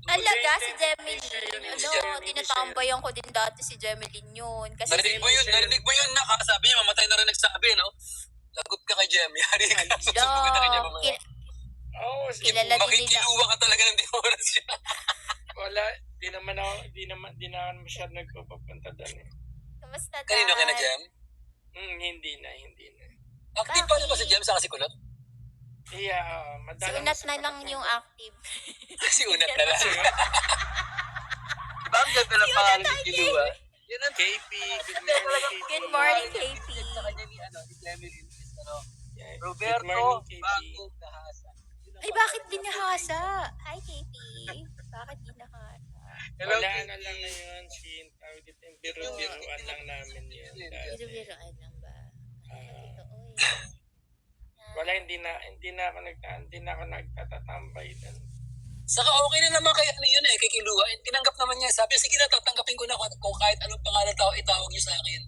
Talaga, si Siya Jemeline. yun. Tinatambayan ko din dati si Jemeline yun. Kasi Narinig mo yun na sabi niya, mamatay na rin nagsabi, no? Lagot ka kay Jem. Yari ka. Susubukan ka kay Jem mamaya. kilala din nila. Makikiluwa ka talaga ng oras siya. Wala, di naman masyadong nagpapapunta doon eh. Kamusta dad? Kanino ka na, Jem? Hindi na. Active pa ba si Jem sa kasi kulot? Yeah, Si madalang Unat na lang yung active. Si Unat na lang. Diba ang ganda ng pangalan ni Kiluwa? Yun ang KP, good morning KP. Good morning, KP. Sa kanya ni Jemeline is Yeah, Roberto good morning, KP. Bago Gahasa. Ay, bakit binahasa? Hi, KP. Bakit binahasa? Hello, Wala KP. na lang ngayon, tawag dito, yung biro-biroan lang namin yun. Dati. Biro-biroan lang ba? Totoo Wala, hindi na ako nagtatatambay doon. Saka okay na naman kay ano yun eh, kay Kiluwa. Tinanggap naman niya. Sabi, sige na, tatanggapin ko na kung kahit anong pangalan itawag niyo sa akin.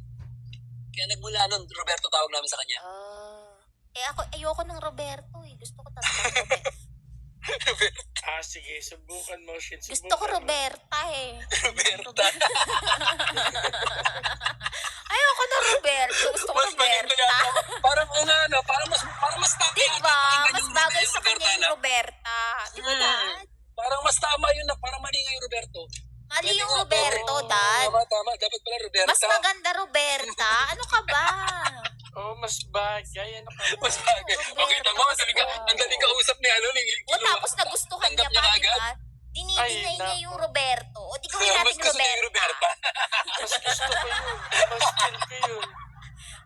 Kaya nagmula nun, Roberto tawag namin sa kanya. Ako, ayoko ng Roberto eh. Gusto ko tatawag Roberto. Sige, subukan mo, Shin. Gusto ko Roberta eh. Roberta. Ayoko ng Roberto. Gusto ko Mas maganda Roberta. yata. Parang parang mas tama Diba? yata. Mas bagay sa Roberta kanya na. yung Roberta. Diba, Dad? Parang mas tama yun na parang mali nga yung Roberto. Mali yung Roberto, Dad. Tama. Dapat pala Roberta. Mas maganda Roberta. Ano ka ba? Mas bagay. Ano ka ba? Mas bagay. Okay, tama. Ang dali ka usap ni ano. Tapos nagustuhan niya pa, diba? Dinidinay niya yung Roberto. O di gawin Mas natin gusto niya yung Roberta. Roberta. Mas gusto ko yun. Mas feel ko yun.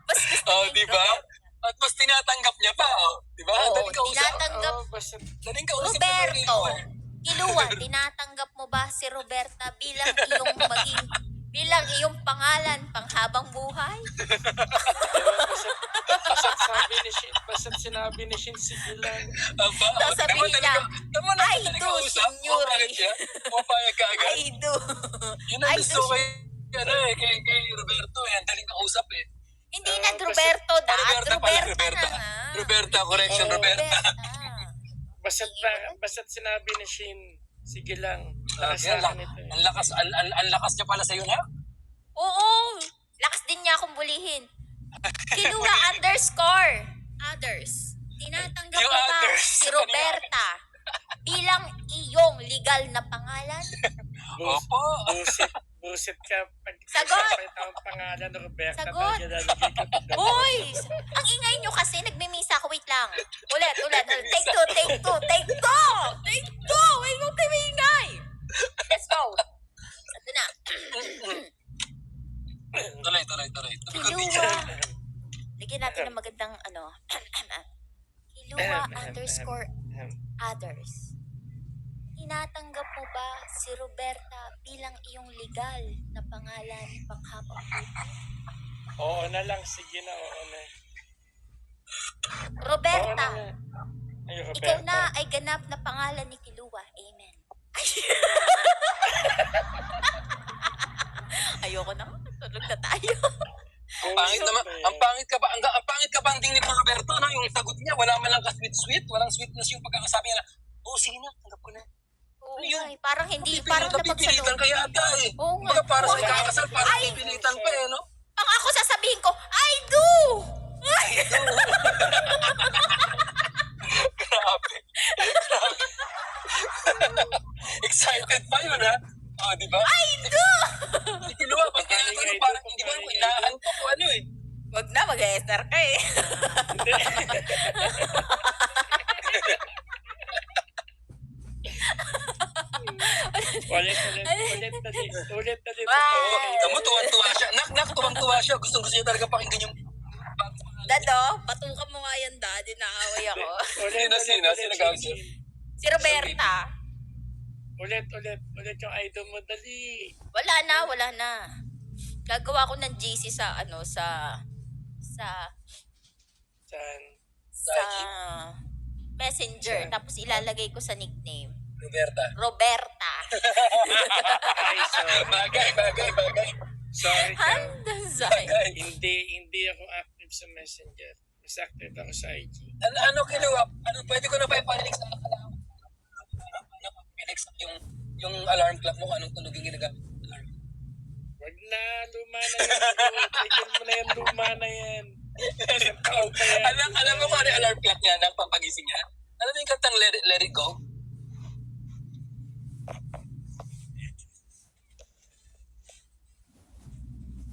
Mas gusto Oh, niya yung diba? Roberta. At mas tinatanggap niya pa, oh. Diba? Oo, Daling kausap. tinatanggap. Basta Daling kausap. Roberto, Kiluwa, tinatanggap mo ba si Roberta bilang iyong pangalan panghabang buhay? Basta't sinabi ni Shin, sige lang. Sasabihin niya, I do, Signori. Pumapayag ka agad. I do. Yun ang gusto ko kay Roberto. Ang daling kausap eh. Hindi na Roberto, Dad. Roberta na nga. Roberta, correction, Roberta. Basta't sinabi ni Shin, sige lang. Ang lakas niya pala sa'yo na. Oo. Lakas din niya akong bulihin. Kiluwa _ others. Tinatanggap Yung mo ba others. si Roberta bilang iyong legal na pangalan? Opo. Busit ka. Sagot! Pag ang pangalan Roberta. Sagot! Hoy! Ang ingay nyo kasi, nagmimisa ako. Wait lang. Ulit. Take two. Huwag mo kayo ingay. Let's go. Ito na. Tuloy. Kiluwa. Lagyan natin ng magandang Kiluwa _ others. Tinatanggap mo ba si Roberta bilang iyong legal na pangalan panghabang buhay? Oo na lang. Sige na. Oo na. Roberta, Ay, Roberta. ikaw na ay ganap na pangalan ni Kiluwa. Amen. Ayoko na. Tulog na tayo. Ang pangit naman. Ang pangit ka ba ang tingin ni Roberto, no? Yung sagot niya, wala man lang ka-sweet. Walang sweetness yung pagkakasabi niya. Sige na, tanggap ko na. Oo nga eh. Parang hindi, Parang parang napipilitan napagsaloob. kaya ata eh. Oo nga. Baga para sa Oo, ikakasal, parang ay, napipilitan pa eh, no? Pang ako sasabihin ko, I do! Grabe. Excited pa yun, ha? Oh, di ba? I do! Hindi kiluwa. Pag tinatanong, parang hindi ba ako inaantok o ano eh. Wag na, mag-e-SR ka eh. Ulit. Tamo, tuwang-tuwa siya. Nak, tuwang-tuwa siya. Gustong-gusto niya talaga pakinggan yung... Dado, patukan mo nga yan, Dad. Naaway ako. Sino gawin siya? Si Roberta. Ulit yung idol mo. Dali. Wala na. Gagawa ko ng GC sa Saan? Messenger. Tapos ilalagay ko sa nickname. Roberta. Ay, sorry. Bagay. Sorry ka. Handazay. Hindi ako active sa Messenger. Mas active ako sa IG. Ano kiluwa? Pwede ko na ba iparinig sa kalaman? Piliks yung Yung alarm clock mo, anong tunog yung ginagamit? Alarm. Wag na, luma na yan. Bro. Tigil mo na yan, luma na yan. Isang taon pa yan. Alam mo kung ano yung alarm clock niya, ng pampagising niya? Alam mo yung kantang Let It Go?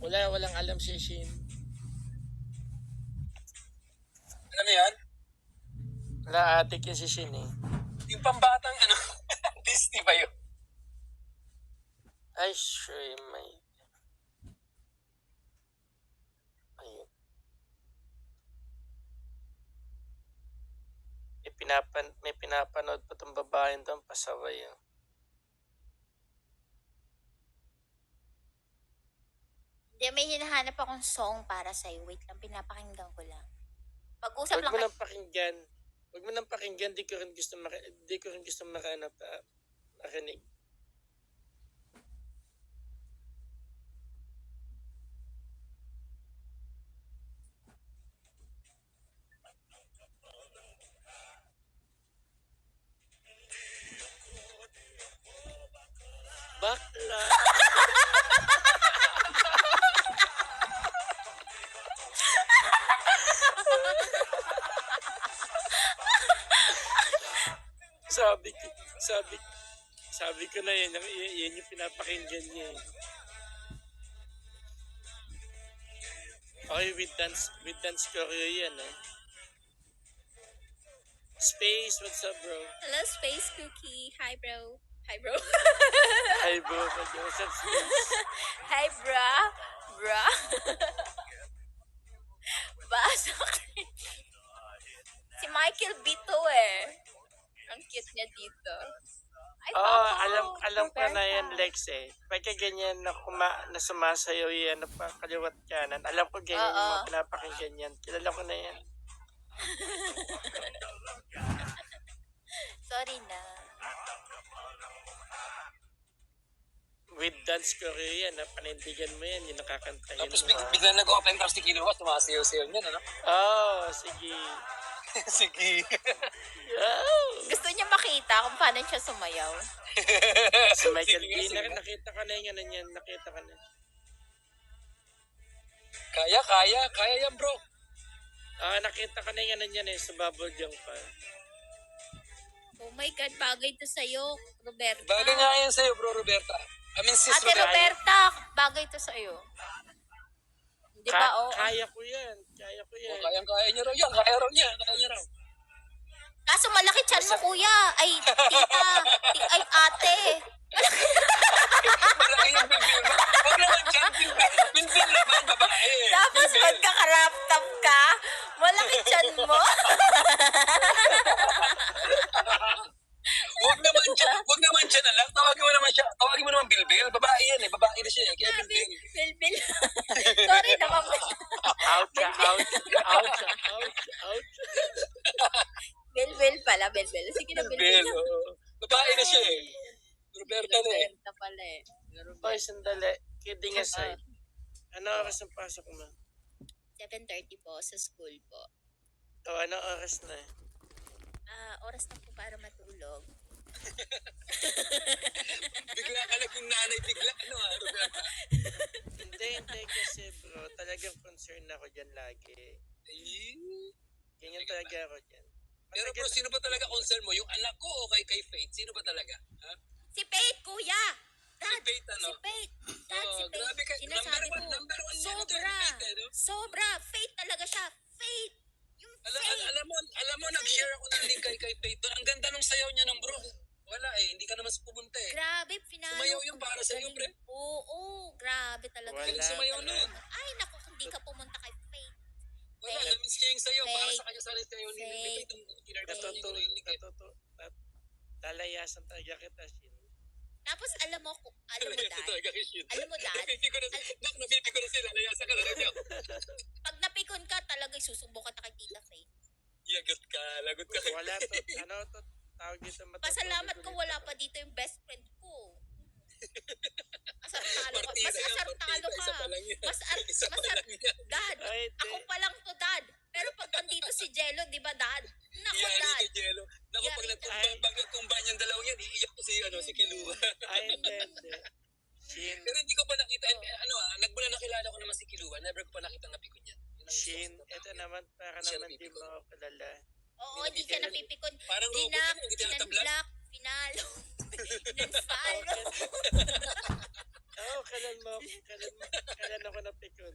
Walang alam si Shin. Alam mo yan? Wala, atik yung si Shin eh. Yung pambatang Disney ba yun? Ay, sure, may... Ayun. May pinapanood pa itong babae doon, pasaway yun. Hindi, may hinahanap akong song para sa'yo. Wait lang, pinapakinggan ko lang. Pag-usap Huwag lang mo kayo. nang pakinggan. Huwag mo nang pakinggan, di ko rin gusto makinig. Bakla. sabi ko na yan yung pinapakinggan niya eh. Okay, with dance choreo yan eh. Space, what's up bro? Hello, Space Cookie. Hi, bro. Hi, bro. Hi bro, what's up Space? Hi, bra. Bra. Basok. Si Michael Bito eh. Ang cute niya dito. Ay, Alam ko na yan Lex eh. Pagka ganyan na sumasayaw yan, kaliwat kanan. Alam ko ganyan yung mga pinapakinggan yan. Kilala ko na yan. Sorry na. With dance choreo yan, panindigan mo yan, yung nakakantahin Tapos mo. biglang nag-open tapos si Kiluwas, tumasayaw-sayaw niya, ano? Sige. Sige. Gusto niya makita kung paano siya sumayaw. Si Michael B, Sige. nakita ka na yung ano niyan, nakita ka na. Kaya yan, bro. Nakita ka na yung ano niyan eh, sa bubble jump pa. Oh my God, bagay to sa'yo, Roberta. Bagay nga yan sa'yo, bro, Roberta. I mean, sis Ate Roberta, bagay to sa'yo. Di ba, Kaya ko yan. Oh, kaya niya raw yan. Kaya niya raw. Kaso malaki tiyan mo, kuya. Ay, tita. Ay, ate. Malaki yung bilbil. Huwag naman dyan, bilbil naman, babae. Tapos magka-crop top ka, malaki tiyan mo. Huwag naman dyan na lang. Tawagin mo naman bilbil. Babae yan eh. Babae na siya. Kaya bilbil. Bilbil. Sorry naman. Ouch. Bilbil pala, bilbil. Sige na, bilbil. Babae na siya eh. Roberta na eh. Roberta pala eh. Hoy, sandali. Kidding aside. Ano oras ang pasok mo? 7:30 po sa school po. Ano oras na eh? Oras na po para matulog. Bigla ka naging nanay. Roberta? Hindi kasi bro, talagang concern ako dyan lagi. Ganyan talaga ako dyan. Pero bro, sino ba talaga concern mo? Yung anak ko o kay Faith? Sino ba talaga? Ha? Si Faith, kuya! Dad, Si Faith, ano? Si Faith. Dad, si Faith. Grabe ka. Sinasabi ko, Number one sobra. Faith, eh, no? Sobra. Faith talaga siya. Faith. Yung Faith. Alam mo, nag-share ako ng link kay Faith. Ang ganda ng sayaw niya ng bro. Wala eh, hindi ka naman pumunta eh. Grabe, pinalo. Sumayaw yung para sa'yo, pre. Oo, grabe talaga. Wala. Galing sumayaw nun. Ay, naku, hindi ka pumunta kay Faith. Wala, Faith. namiss niya yung sayaw. Para Faith. sa kanya sana yung sayaw ni Faith. Lalayasan talaga kita, Shin. Tapos alam mo, Dad, alam mo, Dad, Napipi ko na sila. Layasan ka na lang yun. pag napikon ka, talaga susubukan ka kay Tita Faith. Lagot ka. Wala to, tawag dito matutulog. Pasalamat ko ulit wala ako. pa dito yung best friend ko. Asar talo ka. Partida Mas yan, asar partida. talo Isa ka. pa lang yan. Mas Isa pa lang yan. Dad, Ay, ako pa lang to, Dad. Pero pag nandito si Jello, di ba, Dad? Naku, Iyari Dad. kay Jello. Naku, Iyari pag nagtumba niyang dalawang yan, iiyak ko si Kiluwa. Ay, hindi. Shin. Pero hindi ko pa nakita, nagmula nakilala ko naman si Kilua, never ko pa nakita napikon yan. Yun ang gusto ko Shin, sa ito tatakil. naman para Siya naman di napipikon. mo ako kilala. Oo, Hindi di ka na- napipikon. Parang robot Dinak, yun, hindi tinatablan. sinanblak, pinalo, inunfollow. Oo, kailan ako napikon.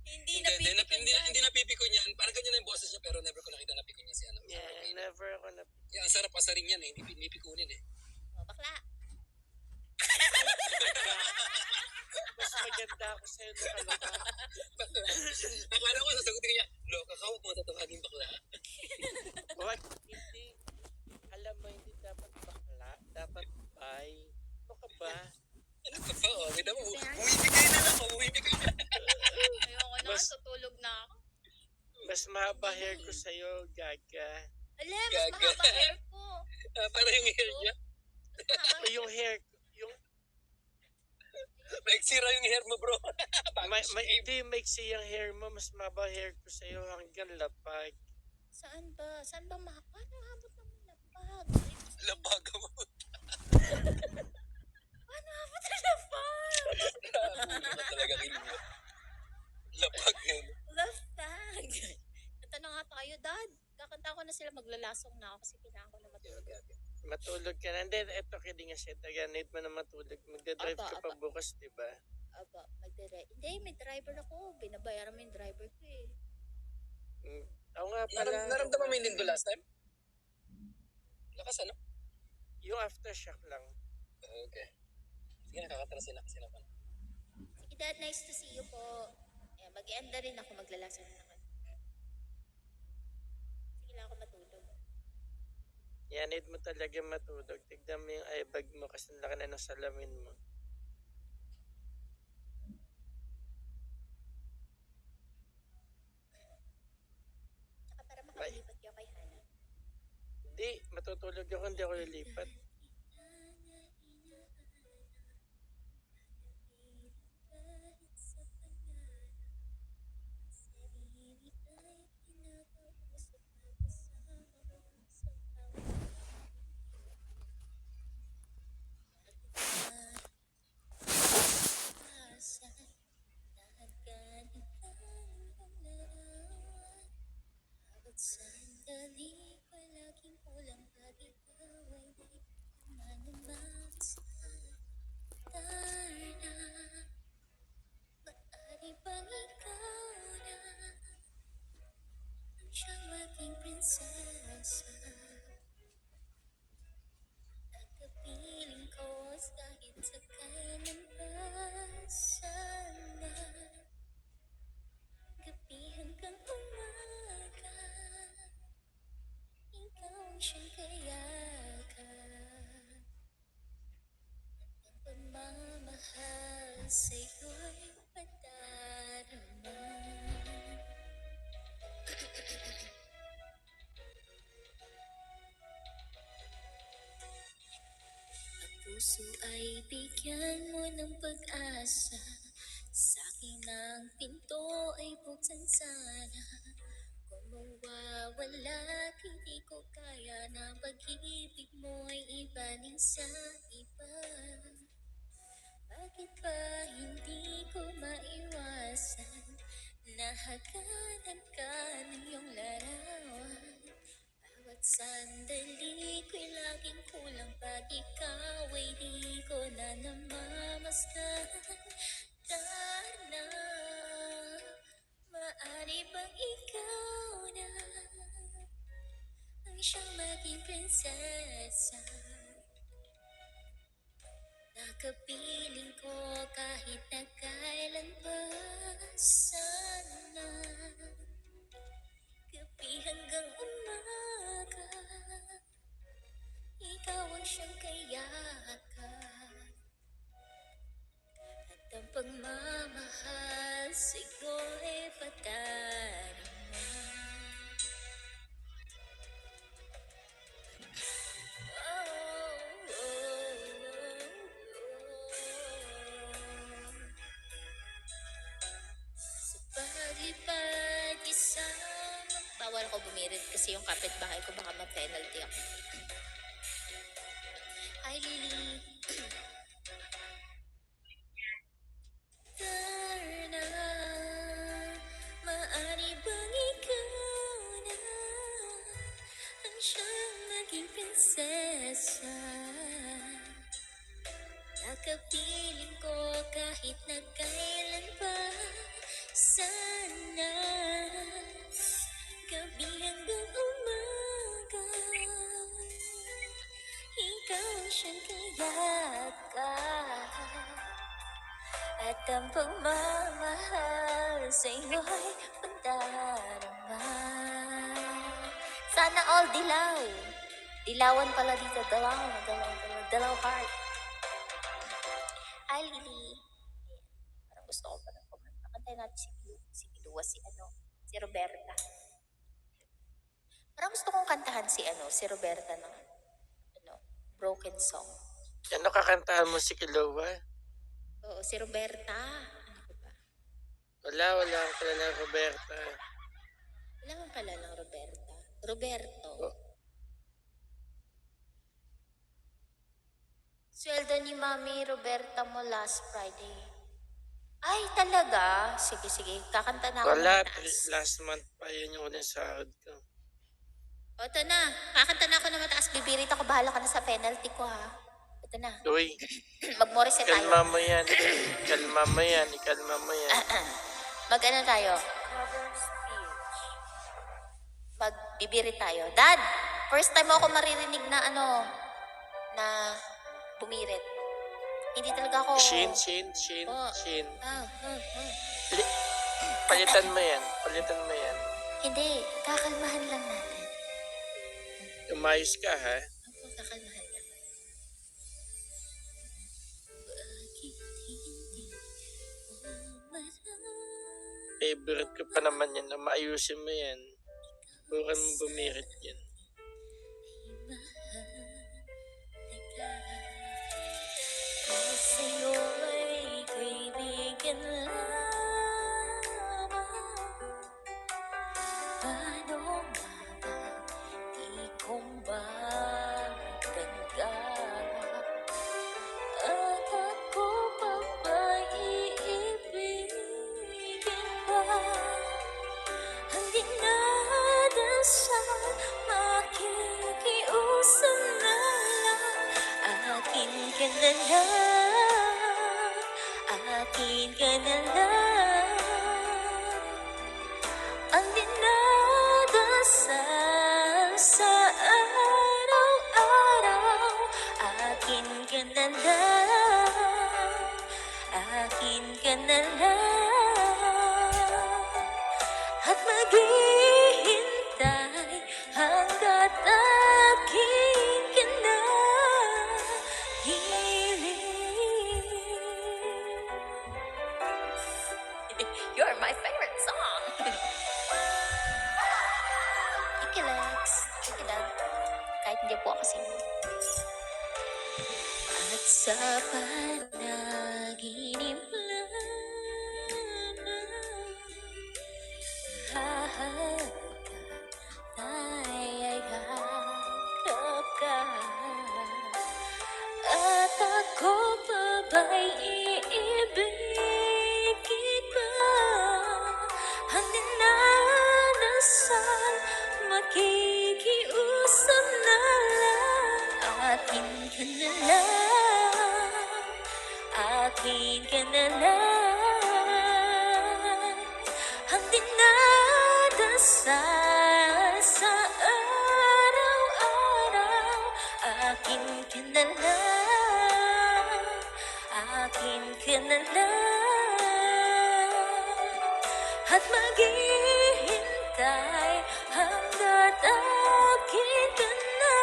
Hindi napipikon Hindi, yan. hindi napipikon yan. Parang ganyan na yung boses niya, pero never ko nakita napikon niya si ano. Yeah, never ako napikon. Ang sarap asarin yan eh, hindi pikunin eh. Oh, bakla. Mas maganda ako sa'yo nakalaga. Akala ko sasagutin niya, loka ka, huwag mo tatawagin bakla. What? Hindi. Alam mo, hindi dapat bakla. Dapat bay. Ano ka ba? Ano ka ba? Oh, wait mo, bumibigay na lang, bumibigay na. Ayoko na, Mas- tutulog na ako. Mas mahaba hair ko sa'yo, gaga. Alam, mas Gaga. mahaba hair ko. Para yung hair niya. O yung hair, yung Nagsira yung hair mo, bro. hindi maiksi yung hair mo, mas mahaba hair ko sa'yo hanggang lapag. Saan ba? Saan ba mahaba? Paano abot ng lapag? Labaga mo. Paano abot ng lapag? Ulo ka talaga kinuha. Lapag yun. Lapag. Ito na nga tayo, Dad. Kakanta ko na sila, maglalasong na ako kasi kailangan ko na matulog. Matulog ka na. Hindi, eto kidding nga siya. Need mo na matulog. Magdadrive ka pa Aba. bukas, di ba? Aba, Hindi, may driver ako. Binabayaran mo yung driver ko eh. Oo nga pala. Naramdaman mo yung lindo last time? Lakas ano? Yung aftershock lang. Okay. Sige, nakakatras sila kasi naman. Sige, Dad, nice to see you po. Eh, mag-end na rin ako, maglalasong na ako. Sige lang ako matulog. Yan, need mo talaga matulog. Tignan mo yung eyebag mo kasi ang laki na ng salamin mo. Tsaka para makalipat kayo kay Hana. Hindi, matutulog ako, hindi ako lilipat. Sandali, palaging kulang pag ikaw ay di manumang sa tarna. Maaari bang ikaw na ang siyang maging prinsesa? Nakapiling ko kahit sa kailan pa sana. Gabi hanggang umaga, ikaw ang siyang kayakan. Ang pagmamahal sa'yo'y padarama. Ang puso ay bigyan mo ng pag-asa. Sa'kin ang pinto ay buksan sana. Kung mawawala, hindi ko kaya na pag-ibig mo ay ibaling sa iba. Bakit ba hindi ko maiwasan na haganap ka ng iyong larawan? Bawat sandali ko'y laging kulang pag ikaw ay di ko na namamasdan. Darna, maaari bang ikaw na ang siyang maging prinsesa? Nakapiling ko kahit na kailan pa sana. Gabi hanggang umaga, ikaw ang siyang kayakan. At ang pagmamahal sa'yo'y padarama. Sa paglipad isama. Bawal ako bumirit kasi yung kapitbahay ko baka ma-penalty ako. Hi, Lily. kapiling ko kahit na kailan pa. Sana gabi hanggang umaga, ikaw siyang kayakap, at ang pagmamahal sa'yo'y pagdarama. Sana all dilaw. Dilawan pala dito. Dalaw heart. Ay, Lily. Parang gusto ko pa ng kumanta. Kantayin natin si Roberta. Parang gusto kong kantahan si Roberta ng broken song. Ano kakantahan mo si Kilowa? Oo, si Roberta. Ano ko ba? Wala ang kilala Roberta. Wala kang kalalang Roberta. Roberto. Oh. Sweldo ni Mami Roberta mo last Friday. Ay, talaga? Sige. Kakanta na ako Wala, ng mataas. last month pa yun yung unang sahod ko. O, ito na. Kakanta na ako ng mataas. Bibirit ako. Bahala ka na sa penalty ko, ha? Ito na. Uy, Mag-Morris tayo. ikalma mo yan. Mag-ano tayo? Cover speech. Magbibirit tayo. Dad! First time ako maririnig na na bumirit. Hindi talaga ako... Shin. Oh. Palitan mo yan. Hindi. Kakalmahan lang natin. Umayos ka, ha? Opo, kakalmahan lang. Bakit hindi mo marami? Favorite ko pa naman yan na maayusin mo yan. Bukan mo bumirit yan. Sa'yo'y kaibigan lamang. Paano nga ba di ko magdanggap? At ako pa ba'y iibigin pa? Ang dinadasal, makikiusap na lang. Akin ka na lang, akin ka na lang. Ang dinadasal sa araw-araw. Akin ka na lang, akin ka na lang. At maghihintay hanggat akin ka na hiling. You're my favorite song. Thank you, Lex. Thank you, Dad. Kahit hindi po ako sino. At sa panaginip lamang, hahalika, ay harap ka. At ako pa ba'y iibigin pa? Ang dinadasal, makikiusap na lang. Akin ka na lang, akin ka na lang. Ang dinadasal sa araw-araw. Akin ka na lang, akin ka na lang. At maghihintay hanggat akin ka na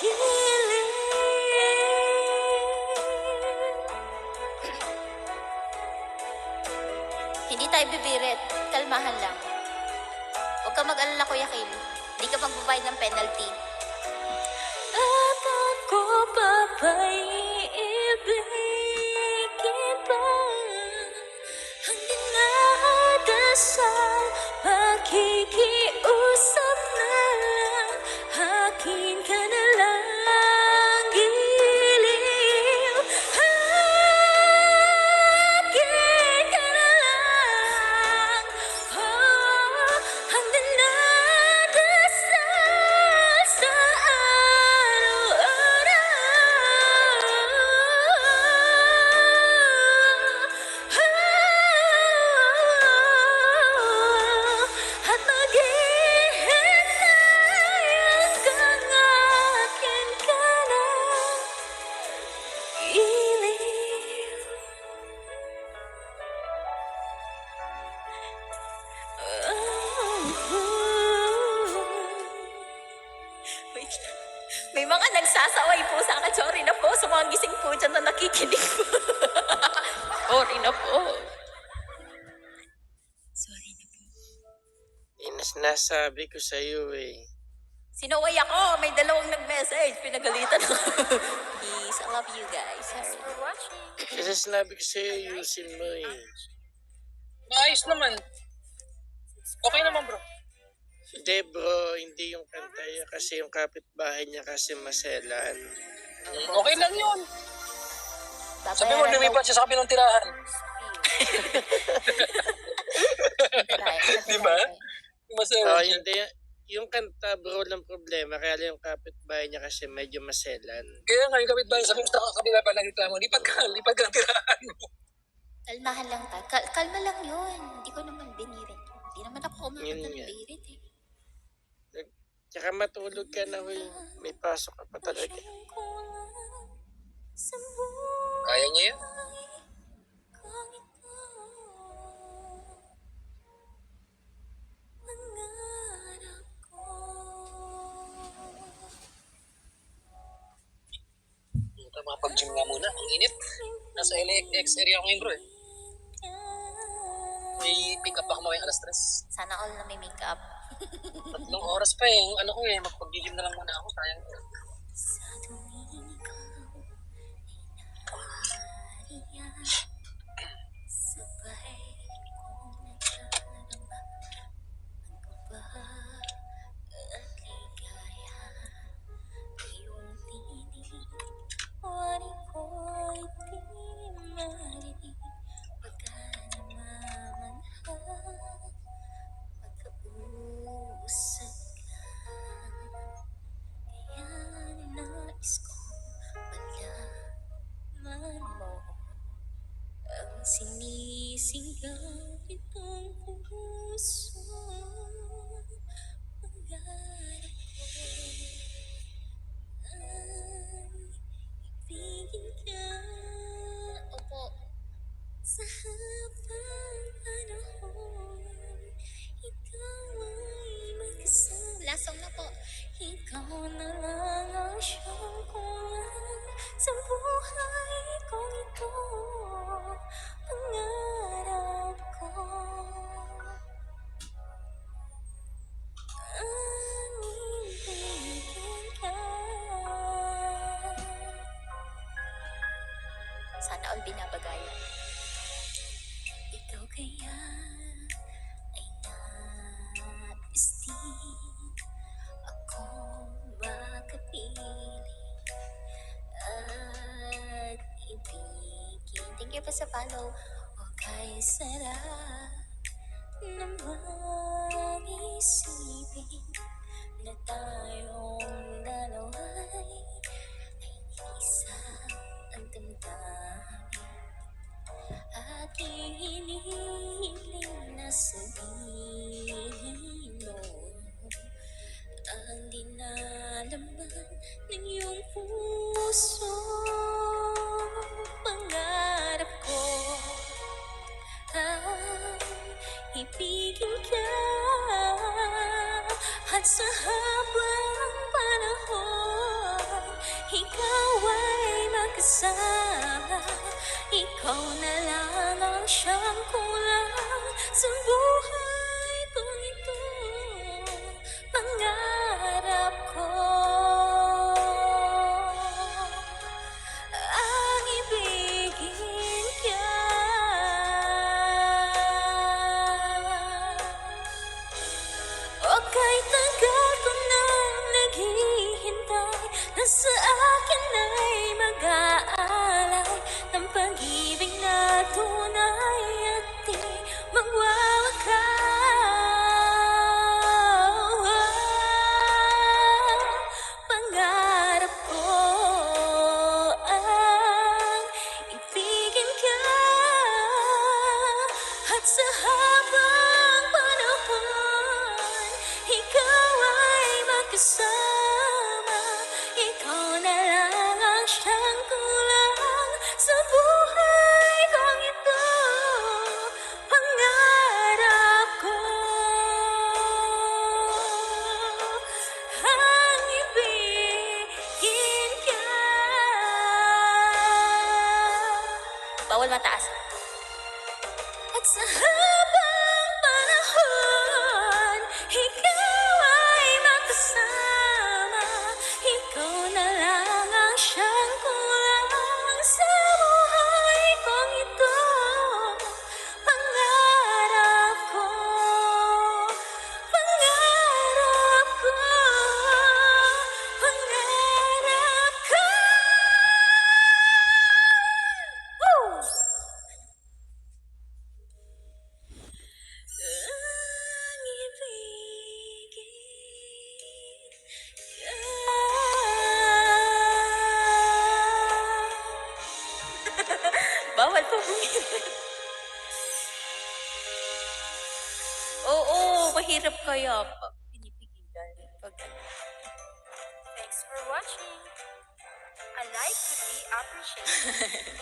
hiling. Hindi tayo bibirit. Kalmahan lang. Huwag ka mag-alala, Kuya Kim. Hindi ka magbabayad ng penalty. At ako pa ba'y iibigin pa? Ang dinadasal, makikiusap na lang. Akin ka na lang, giliw. Akin ka na lang. Oh, ang dinadasal sa araw-araw. nakikinig po. Sorry na po. Sorry na po. Nasabi ko sa iyo eh. Sinaway ako. May dalawang nag-message. Pinagalitan ako. Peace. I love you guys. Sorry. Kasi sinabi ko sa iyo, ayusin mo eh. Maayos naman. Okay naman, bro. Hindi bro, hindi yung kanta niya kasi yung kapitbahay niya kasi maselan. Okay lang yun. Sabi mo, lumipat siya sa kabilang tirahan. Di ba? Masaya. Hindi. Yung kanta bro lang problema, kaya lang yung kapitbahay niya kasi medyo maselan. Kaya nga, yung kapitbahay, sabi mo sa kabila pa nagreklamo, lipat ka ng tirahan mo. Kalmahan lang tayo. Kalma lang yun. Hindi ko naman binirit. Hindi naman ako Yun kumakanta ng nga. birit eh. Tsaka matulog ka na huy. May pasok ka pa talaga. Kaya niya yun. Makapag-gym nga muna. Ang init. Nasa LAX area ako ngayon bro eh. May pick up ako mamaya alas 3. Sana all na may makeup. 3 oras pa eh. Yung ano ko eh, magpag-gym na lang muna ako. Sayang. Sa tuwing ikaw ay nariyan, sabay kong nagdarama ang kaba at ligaya. Iyong tinig, wari ko'y di marinig, pagka namamanhal, pagkausap ka. Kaya nais kong malaman mo ang sinisigaw itong puso. Pangarap ko ay ibigin ka. Opo. Sa habang panahon, ikaw ay magkasama. Last song na po. Ikaw na lang ang siyang kulang sa buhay kong ito. Pangarap ko ang ibigin ka. Sana all binabagayan. Ikaw kaya ay nais din ako makapiling at ibigin. Thank you pa sa follow. O kay sarap naman isipin na tayong dalawa'y ay isa ang damdamin. At hinihiling na sabihin mo ang dinalaman ng iyong puso. Pangarap ko ang ibigin ka at sa habang panahon ikaw ay magkasama. Ikaw na lang ang siyang kulang sa buhay kong ito. Pangarap ko Bawal mataas. At sa habang panahon, ikaw ay makasama. Ikaw na lang ang siyang kulang sa buhay kong ito. Pangarap ko, pangarap ko, pangarap ko. Woo! Ang ibigin ka. Bawal pa bumili. Oo, mahirap kaya pag pinipigilan. Thanks for watching. A like would be appreciated.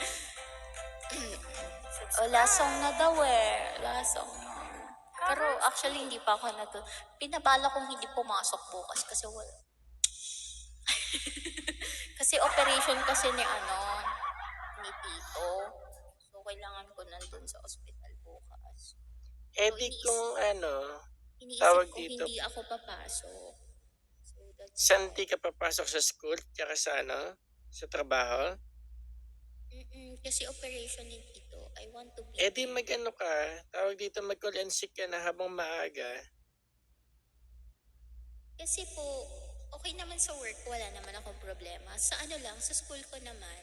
Lasong na daw eh. Lasong na. Pero actually hindi pa ako pinabala kong hindi pumasok bukas kasi wala. Kasi operation kasi ni ni Tito. So kailangan ko nandun sa ospital bukas. Eh di kung Iniisip tawag ko dito, hindi ako papasok. So that's saan di ka papasok sa school, tsaka sa sa trabaho? Kasi operation ni Tito. I want to be Eh di ka, tawag dito, mag-call and sick ka na habang maaga. Kasi po, okay naman sa work, wala naman akong problema. Sa sa school ko naman,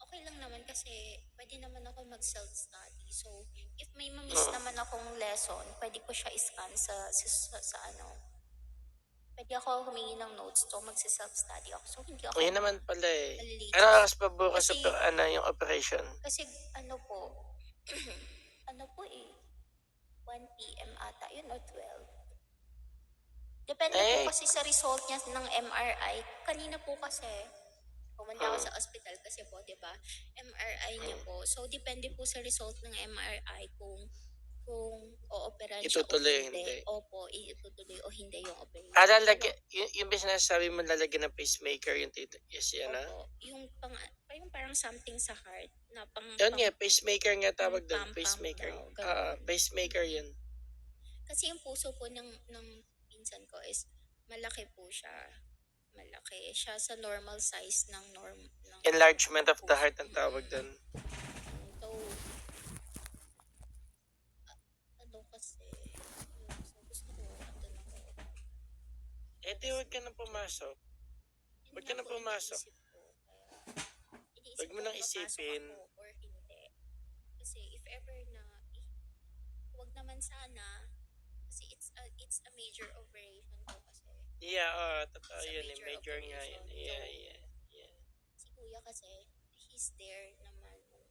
okay lang naman kasi pwede naman ako mag-self-study. So, if may mamiss naman akong lesson, pwede ko siya i-scan sa pwede ako humingi ng notes to, magsi-self-study ako. So, hindi ako Ayun naman pala eh. malilate. Ano oras pa bukas Kasi- yung operation? Kasi po, eh, 1 p.m. ata, yun o 12. Depende Eh. po kasi sa result niya ng MRI. Kanina po kasi, pumunta ako sa hospital kasi po, di ba, MRI niya po. So, depende po sa result ng MRI kung o-operan siya o Itutuloy, hindi. hindi. Opo, itutuloy o hindi yung operation. Lalagyan, yung sinasabi mo lalagyan ng pacemaker yung tito. Yes, yan Opo, yung parang something sa heart na Yun nga, pacemaker nga tawag doon. pam-pam Pacemaker. daw, ganun. Pacemaker yun. Kasi yung puso po ng pinsan ko is malaki po siya. Malaki siya sa normal size ng Enlargement of the heart ang tawag doon. So, kasi, so gusto ko, andun ako. Eh di huwag ka nang pumasok. Yun Huwag nga ka nang po, pumasok. iniisip ko, kaya, iniisip Huwag mo ko nang kung papasok isipin. ako or hindi. Kasi if ever na, huwag naman sana, kasi it's a major operation po kasi. Yeah, totoo Sa yun eh. major Major nga yun. operation. Yeah. Si kuya kasi, he's there naman nung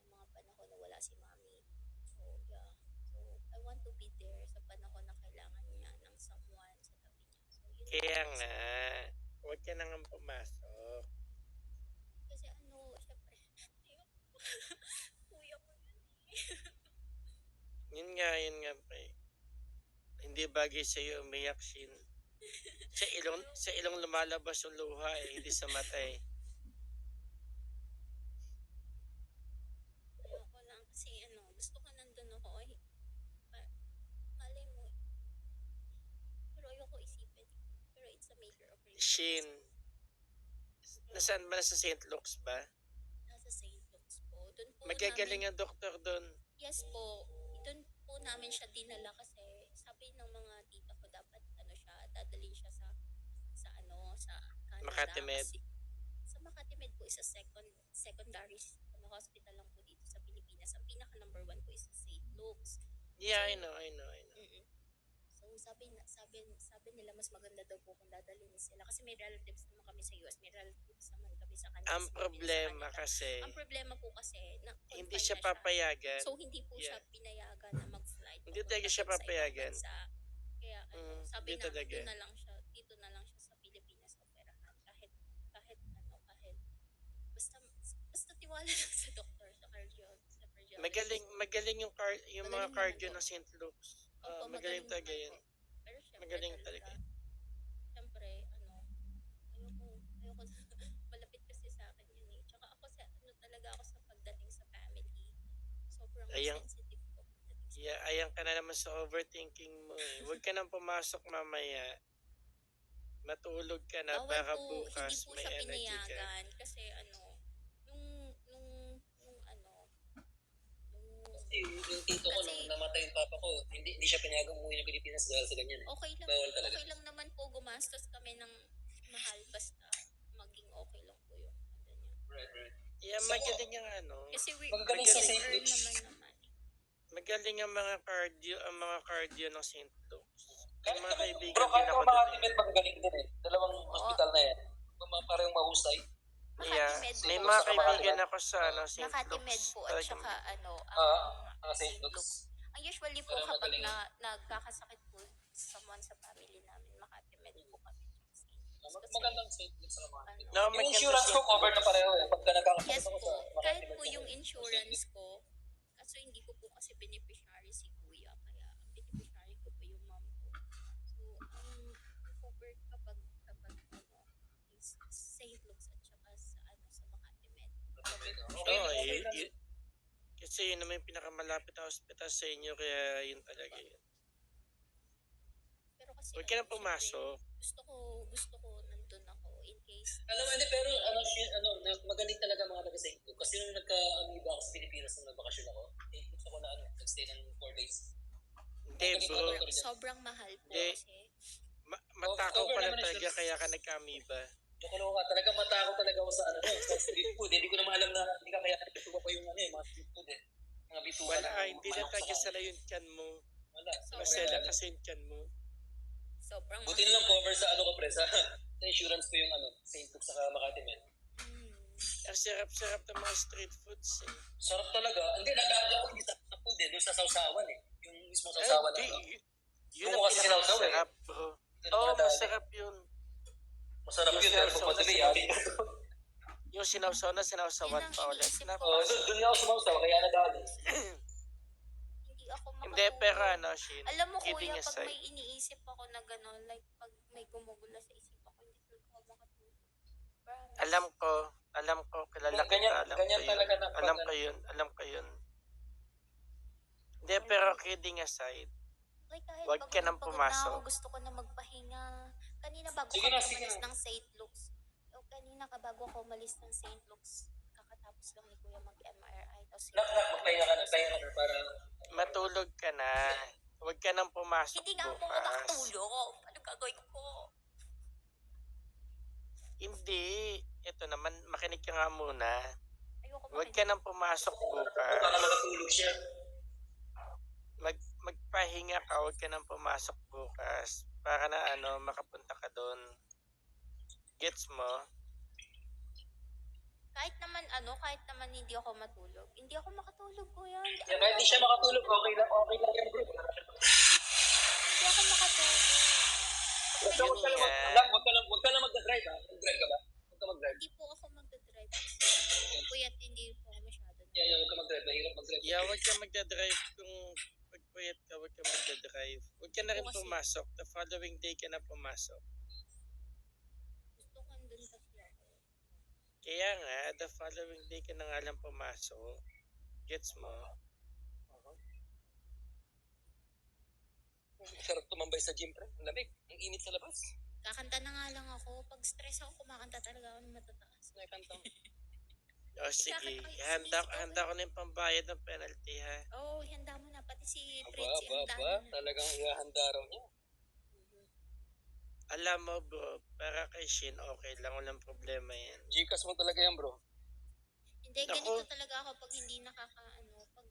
mga panahon na wala si mami. So, yeah. So, I want to be there sa panahon na kailangan niya ng someone sa tabi niya. So, yun Kaya lang. nga, huwag ka nang pumasok. Kasi syempre, kuya ko yun eh. Yun nga, pre. Hindi bagay sa'yo umiyak, Shin. Sa ilong lumalabas yung luha eh, hindi sa mata eh. Ayoko lang kasi gusto ko nandun ako eh. Malay mo. Pero ayoko isipin. Pero it's a major operation. Shin, nasaan ba? Nasa St. Luke's ba? Nasa St. Luke's po. Doon po Magagaling ang doktor doon. Yes po. Doon po namin siya dinala kasi sabi ng mga tita ko dapat siya, dadalhin siya sa Canada. Makati Med. Kasi, sa Makati Med po is a secondary hospital lang po dito sa Pilipinas. Ang pinaka number 1 po is sa St. Luke's. Yeah, I know. So sabi nila mas maganda daw po kung dadalhin sila kasi may relatives naman kami sa US, may relatives naman kami sa Canada. Ang problema kasi, Ang problema po kasi na hindi confined siya na siya. papayagan. So hindi po siya Yeah. pinayagan na mag-flight. Hindi papunta talaga siya dun sa ibang papayagan. bansa. Kaya sabi Hindi na talaga. dito na lang siya sa Pilipinas operahan kahit basta tiwala lang sa doktor, sa cardiologist. Magaling yung Magaling mga naman cardio po. ng St. Luke's. Opo, Magaling talaga naman yan. po. Pero syempre Magaling talaga. Syempre, ayoko malapit kasi sa akin yun eh. Tsaka ako talaga ako sa pagdating sa family. Ayang, sensitive po. ayan ka na naman sa overthinking mo eh. Huwag ka nang pumasok mamaya. Matulog ka na Bawal para po, hindi bukas po may siya energy ka. pinayagan kasi nung Kasi yung tito ko, nung Kasi- namatay yung papa ko, hindi siya pinayagang umuwi ng Pilipinas dahil sa ganyan eh. Bawal talaga. okay lang naman po gumastos kami ng mahal basta maging okay lang po yung ano niya. Right. Yeah, So, magaling ang ano. Kasi Magagaling sa St. earn Luke's. naman. Magaling ang mga cardio ng St. Luke's. Kahit Yung mga naman, kaibigan bro, kahit din ako naman mga doon timed magagaling din eh. Dalawang hospital na yan. Parang mahusay. Yeah, Makati Med may po. mga Sa kaibigan Makati. ako sa St. Makati Med Luke's. po at saka ang St. St. Luke's. Luke's. Ang usually po Pero kapag magaling. nagkakasakit po someone sa family namin, Makati Med po kami. St. Luke's. Kasi, Magandang St. Luke's sa mga. ano, No, Yung maganda insurance ko St. cover na Luke's. pareho eh. Pagka nagkakasakit yes ako po, sa Makati kahit Med po ako. yung insurance ko, kaso hindi ko po kasi beneficiary si kuya, kaya ang beneficiary ko po yung mom ko. So, ang cover kapag is St. Luke's at saka sa Makati Med. Okay, Oo, okay lang. kasi yun naman yung pinakamalapit na hospital sa inyo, kaya yun talaga yun. Pero kasi Huwag ka na syempre, pumasok. gusto ko nandun ako in case. Alam mo, hindi, pero magaling talaga mga taga-St. Luke. Kasi nung nagka-amiba ako sa Pilipinas nung nagbakasyon ako, gusto ko na nag-stay ng 4 days. Hindi bro, Sobrang mahal po Hindi. kasi. matakaw Cover ka lang naman talaga insurance. kaya ka nagka-amoeba. Joke lang ka, talaga matakot talaga ako sa sa street food. Hindi ko naman alam na hindi ka kaya bituka pa yung mga street food eh. Mga bituka Wala, ng hindi na manok talaga sa- sala yung tiyan mo. Wala. Masela kasi yung tiyan mo. Sobrang Buti na lang cover sa ko pre, sa insurance ko yung St. Luke sa Makati Med. Ang sarap-sarap ng mga street foods eh. Sarap talaga. Hindi, nag-aadya ako hindi sa food eh. Doon sa sausawan eh. Yung mismo Ay, sausawan di, na yun Doon ang ko kasi sinawsaw eh. pinakamasarap bro. Doon ako Oo, nadali. masarap yun. Masarap Yung yun. Pero sinawsaw pag na madali, Yung sinawsaw na sinawsawan Yun ang pa ulit. iniisip ko. Oo, doon ako sumawsaw, kaya nadali. Hindi ako makatulog. Hindi, pero ano, Shin, Alam mo kidding kuya, pag aside. may iniisip ako na gano'n, like pag may gumugula sa isip ako, hindi talaga ako makatulog. Promise. Alam ko, kilala kita, Ganyan- alam ganyan ko yun. talaga na pag- Alam ko yun. Hindi, pero kidding aside, Like kahit Wag ka nang pagod na pumasok. ako, gusto ko na magpahinga. Kanina bago Sige ako na, sige umalis na. ng St. Luke's. Kanina bago ako umalis ng St. Luke's, kakatapos lang ni Kuya mag-MRI. Tapos Nak, magpahinga ka na para... matulog ka na. Huwag ka nang pumasok hindi nga po ako bukas. makatulog. Ano gagawin ko? Hindi. Ito naman, makinig ka nga muna. Ayoko Huwag ka nang pumasok bukas. Para makatulog siya. Magpahinga ka, huwag ka nang pumasok bukas. Para na makapunta ka doon. Gets mo? kahit naman hindi ako matulog. Hindi ako makatulog, Kuya. Kaya kahit di siya makatulog, okay lang yan bro. Hindi ako makatulog. Basta Yun huwag ka nga. lang mag-drive ha. Mag-drive ka ba? Huwag ka mag-drive. Hindi po ako magdadrive. Kuya, hindi po ako masyado. Yeah, huwag ka mag-drive. Mahirap mag-drive. Yeah, huwag ka magdadrive kung pagpuyat ka, huwag ka magdadrive. Huwag ka na rin Kasi- pumasok. The following day ka na pumasok. Gusto ko andun kasi ako. Kaya nga, the following day ka na nga lang pumasok. Gets mo? Sarap tumambay sa gym pre. Ang lamig. Ang init sa labas. Kakanta na nga lang ako. Pag stress ako, kumakanta talaga ako ng matataas. Nakakantang. O sige, handa ko na yung pambayad ng penalty ha. Oo, handa mo na. Pati si Aba, Fritzy, handa mo na. Talagang ihahanda raw niya. Alam mo bro, para kay Shin, okay lang, walang problema yan. Gcash mo talaga yan bro. Hindi, Naku. ganito talaga ako pag hindi pag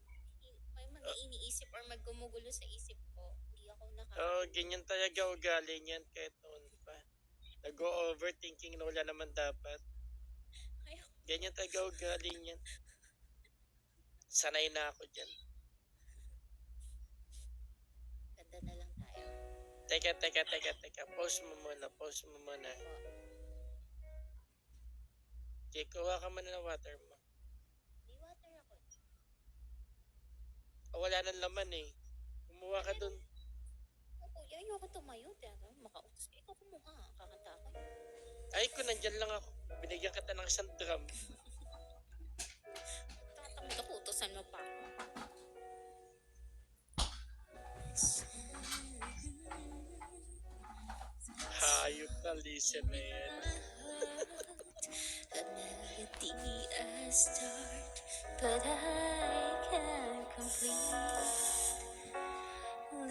may mga iniisip or maggumugulo sa isip ko, hindi ako Oo, ganyan talaga ugali niyan kahit noon pa. Nag-overthinking na wala naman dapat. Ayaw. Ganyan talaga ugali niyan. Sanay na ako dyan. Ganda na lang tayo. Teka. Pause mo muna. Okay, kuha ka muna ng water mo. May water ako. Wala nang laman eh. Kumuha ka dun. Oh, kuya, ayoko tumayo. Teka, makautos. Ikaw kumuha. Kakanta ako. Ay, kung nandyan lang ako. Binigyan kita ng isang drum. Tatamad ako. Utosan mo pa ako. Lisa na yan. A melody I start, but I can't complete.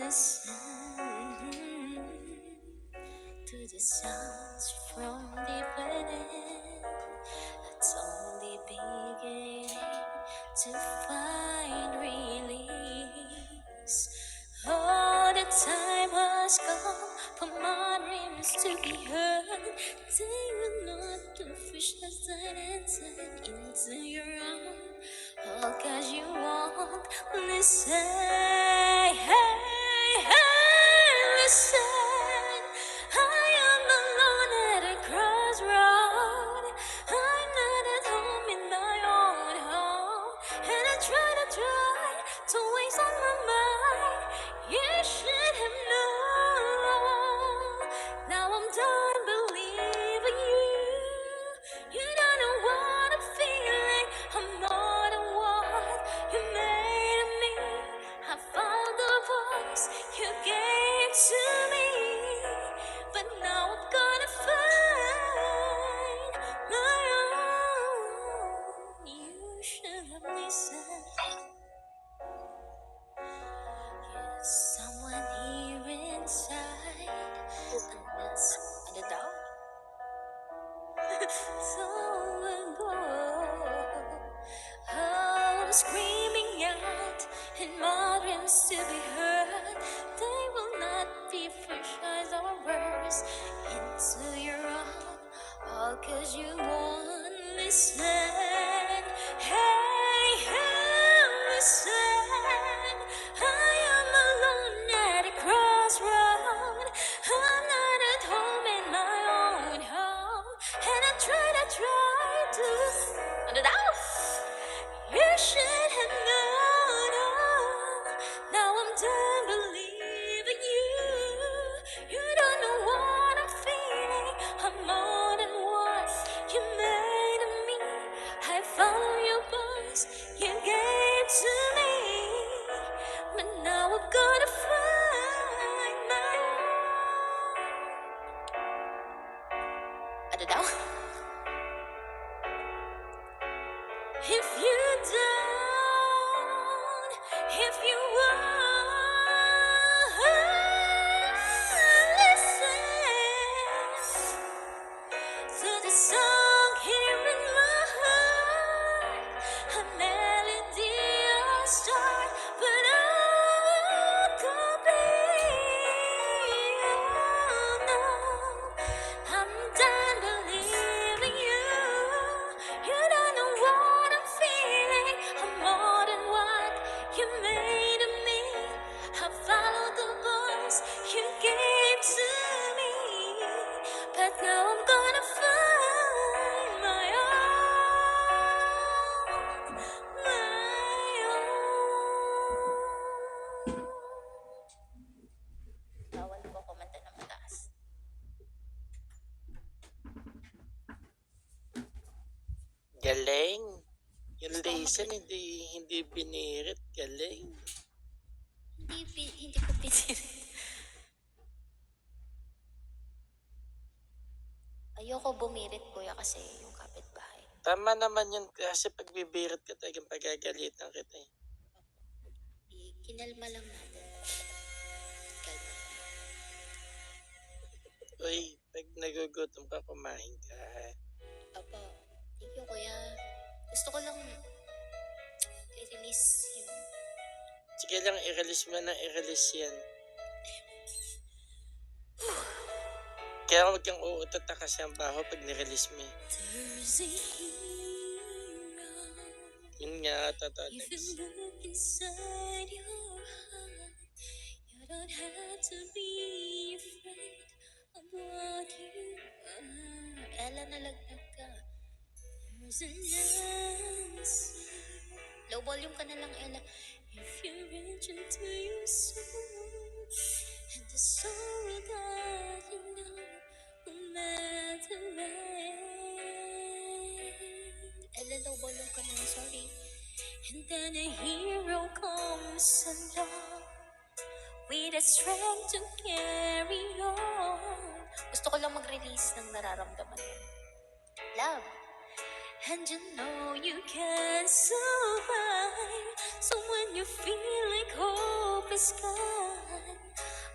Listen to the sounds from the planet. It's only beginning to find release. Oh, the time has come for my dreams to be heard. They will not do fish aside and inside into your own. All 'cause you won't listen. Hey, listen. I am alone at a crossroad. I'm not at home in my own home, and I try to waste on my mind. You should have known. Now I'm done believing you. You don't know what I'm feeling. I'm more than what you made of me. I found the voice you gave to me, but now I'm gonna find my own. You should have listened. Yes, someone here inside. Unless, ano daw? So ago, I'm screaming out in my dreams to be heard. They will not be fresh eyes or words into your own, all 'cause you won't listen. Hey, listen. I am alone at a crossroad. I'm not at home in my own home, and I try to. Ano daw? You should have known. Now I'm done believing you. You don't know what I'm feeling. I'm more than what you made of me. I follow your voice you gave to me, but now I'm gonna find my own. Ano daw? If you don't, if you won't listen to the song here in my heart, a melody I'll start, but I won't complete. Oh no, I'm done believing you. You don't know what I'm feeling. I'm more than what you made of me. I followed the voice you gave to me, but now I'm gonna find my own, my own. Bawal po kumanta ng mataas. Galing. Yung Lisa, hindi binirit. Galing. Hindi ko pinilit. Ayoko bumirit, kuya, kasi yung kapitbahay. Tama naman yun kasi pag bibirit ka talagang pagagalitan kita eh. Kinalma lang natin. Kalma. Uy, pag nagugutom ka, kumain ka. Apo, thank you, kuya. Gusto ko lang i-release yung... Sige lang, i-release mo na, i-release yan. Kaya huwag kang uutot na kasi ang baho pag ni-release mo eh. There's a hero. Yun nga, If tatatex. you look inside your heart, you don't have to be afraid of what you are. Ella, nalagdag ka. There's an answer. Low volume ka na lang, Ella. If you reach into your soul, and the sorrow that you know will matter when. Ella, low volume ka na lang, sorry. And then a hero comes along with the strength to carry on. Gusto ko Gusto ko lang mag-release ng nararamdaman ko. Love. And you know you can survive. So when you feel like hope is gone,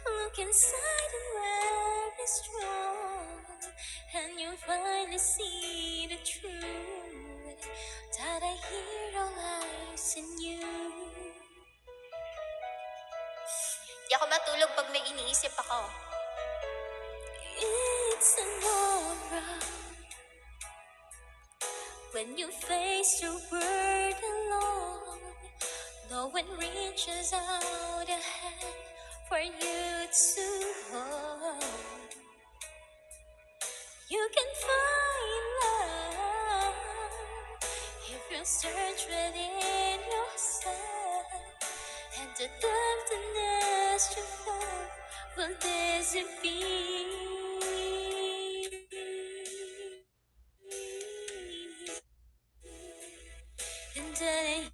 look inside and very strong, and you'll finally see the truth that I hear all lies in you. Di ako matulog pag may iniisip ako. It's tomorrow when you face your world alone. No one reaches out a hand for you to hold. You can find love if you search within yourself, and the emptiness you felt will disappear. And then